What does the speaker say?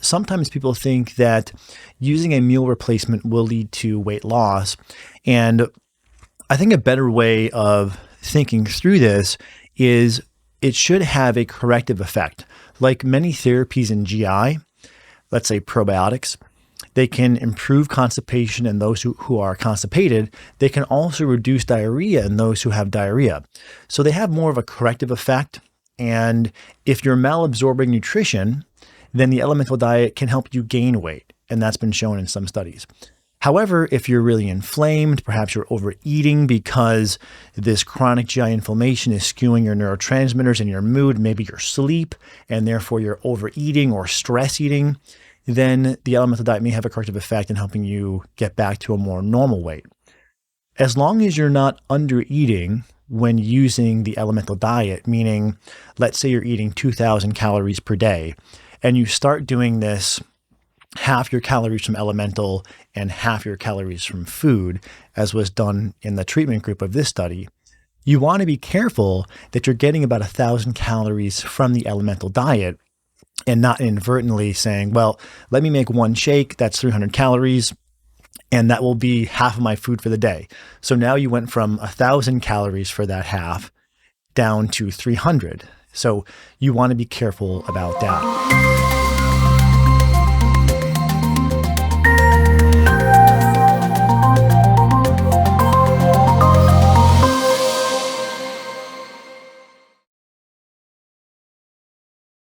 sometimes people think that using a meal replacement will lead to weight loss. And I think a better way of thinking through this is it should have a corrective effect. Like many therapies in GI, let's say probiotics, they can improve constipation in those who are constipated. They can also reduce diarrhea in those who have diarrhea. So they have more of a corrective effect. And if you're malabsorbing nutrition, then the elemental diet can help you gain weight. And that's been shown in some studies. However, if you're really inflamed, perhaps you're overeating because this chronic GI inflammation is skewing your neurotransmitters and your mood, maybe your sleep, and therefore you're overeating or stress eating, then the elemental diet may have a corrective effect in helping you get back to a more normal weight. As long as you're not under-eating when using the elemental diet, meaning let's say you're eating 2,000 calories per day, and you start doing this half your calories from elemental and half your calories from food, as was done in the treatment group of this study, you want to be careful that you're getting about 1,000 calories from the elemental diet and not inadvertently saying, well, let me make one shake, that's 300 calories, and that will be half of my food for the day. So now you went from 1,000 calories for that half down to 300. So you want to be careful about that.